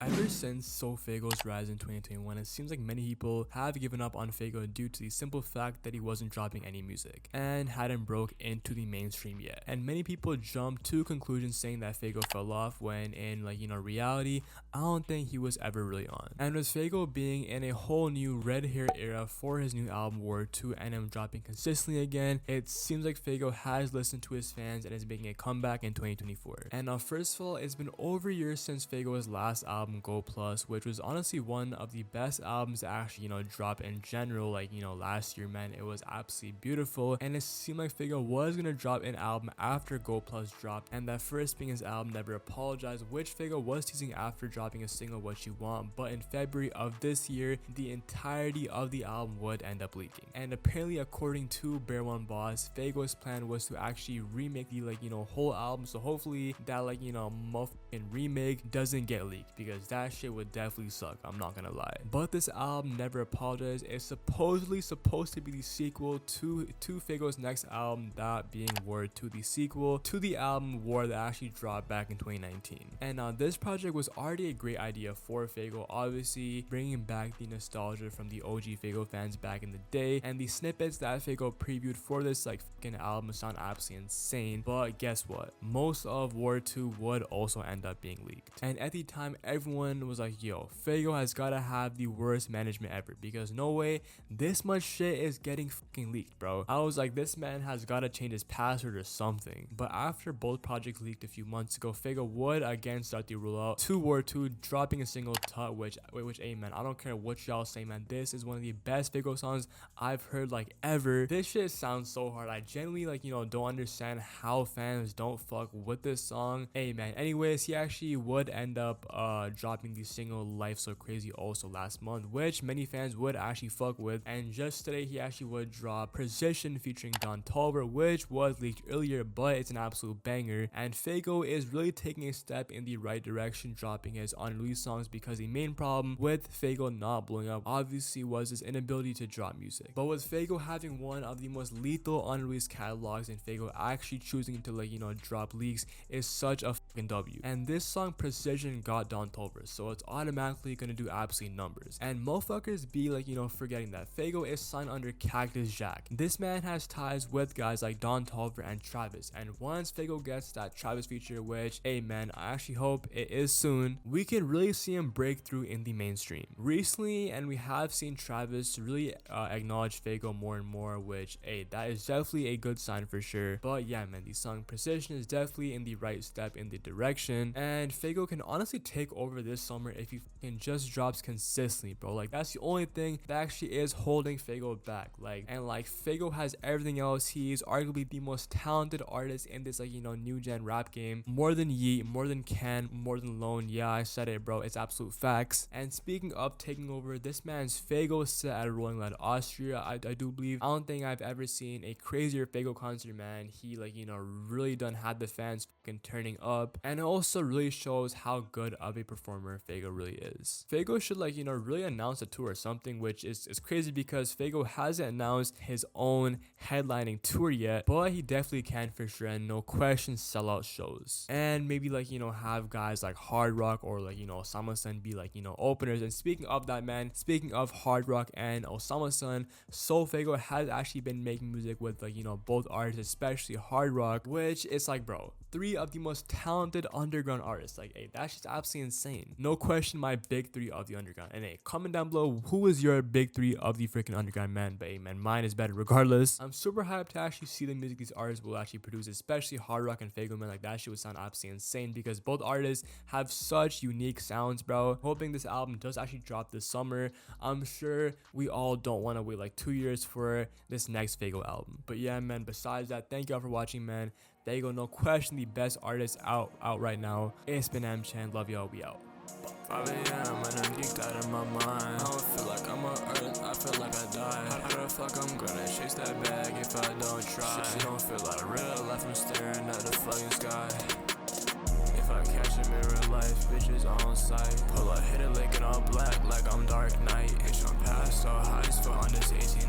Ever since SoFaygo's rise in 2021, it seems like many people have given up on Faygo due to the simple fact that he wasn't dropping any music and hadn't broke into the mainstream yet. And many people jumped to conclusions saying that Faygo fell off when in reality, I don't think he was ever really on. And with Faygo being in a whole new red hair era for his new album War 2 and him dropping consistently again, it seems like Faygo has listened to his fans and is making a comeback in 2024. And first of all, it's been over a year since Faygo's last album Go Plus, which was honestly one of the best albums to actually drop in general. Last year, man, it was absolutely beautiful, and it seemed like Faygo was gonna drop an album after Go Plus dropped, and that first being his album Never Apologize, which Faygo was teasing after dropping a single What You Want. But in February of this year, the entirety of the album would end up leaking, and apparently according to Bear One Boss, Faygo's plan was to actually remake the whole album. So hopefully that motherfucking remake doesn't get leaked, because that shit would definitely suck, I'm not gonna lie. But this album Never Apologize is supposedly supposed to be the sequel to Faygo's next album, that being War 2, the sequel to the album War that actually dropped back in 2019. And this project was already a great idea for Faygo, obviously bringing back the nostalgia from the OG Faygo fans back in the day, and the snippets that Faygo previewed for this fucking album sound absolutely insane. But guess what, most of War 2 would also end up being leaked, and at the time everyone was like, yo, Faygo has gotta have the worst management ever, because no way this much shit is getting fucking leaked, bro. I was like, this man has gotta change his password or something. But after both projects leaked a few months ago, Faygo would again start the rollout to War 2, dropping a single Tut, which hey man, I don't care what y'all say, man, this is one of the best Faygo songs I've heard ever. This shit sounds so hard. I genuinely don't understand how fans don't fuck with this song. Hey man, anyways, he actually would end up dropping the single Life So Crazy also last month, which many fans would actually fuck with. And just today he actually would drop Precision featuring Don Tolbert, which was leaked earlier, but it's an absolute banger. And Faygo is really taking a step in the right direction, dropping his unreleased songs, because the main problem with Faygo not blowing up obviously was his inability to drop music. But with Faygo having one of the most lethal unreleased catalogs, and Faygo actually choosing to drop leaks, is such a fucking W. And this song Precision got Don Tolbert, so it's automatically gonna do absolute numbers. And motherfuckers be forgetting that Faygo is signed under Cactus Jack. This man has ties with guys like Don Tolbert and Travis, and once Faygo gets that Travis feature, which hey man, I actually hope it is soon, we can really see him break through in the mainstream recently. And we have seen Travis really acknowledge Faygo more and more, which hey, that is definitely a good sign for sure. But yeah man, the song Precision is definitely in the right step in the direction, and Faygo can honestly take over this summer if he just drops consistently, bro. That's the only thing that actually is holding Faygo back. Faygo has everything else. He's arguably the most talented artist in this new gen rap game, more than Yeet, more than Ken, more than Lone. Yeah, I said it, bro, it's absolute facts. And speaking of taking over, this man's Faygo set at Rolling Loud Austria, I do believe. I don't think I've ever seen a crazier Faygo concert, man. He really done had the fans fucking turning up, and it also really shows how good of a performer Faygo really is. Faygo should really announce a tour or something, which is crazy because Faygo hasn't announced his own headlining tour yet, but he definitely can for sure, and no question sell out shows. And maybe have guys like Hard Rock or Osama-san be openers. And speaking of that, man, speaking of Hard Rock and Osama-san, SoFaygo has actually been making music with both artists, especially Hard Rock, which is bro, three of the most talented underground artists. Hey, that's just absolutely insane. No question, my big three of the underground. And hey, comment down below, who is your big three of the freaking underground, man? But hey man, mine is better regardless. I'm super hyped to actually see the music these artists will actually produce, especially Hard Rock and Faygo, man. That shit would sound absolutely insane, because both artists have such unique sounds, bro. Hoping this album does actually drop this summer. I'm sure we all don't want to wait 2 years for this next Faygo album. But yeah man, besides that, thank y'all for watching, man. Faygo, no question, the best artist out right now. It's been M-Chan, love y'all, we out. 5 a.m. and I'm geeked out of my mind. I don't feel like I'm on earth, I feel like I died. How the fuck I'm gonna chase that bag if I don't try? Shit don't feel like real life, I'm staring at the fucking sky. If I catch him in real life, bitches on sight. Pull up, hit a lick and all black like I'm Dark Knight. Bitch, I'm past all high, still on this 18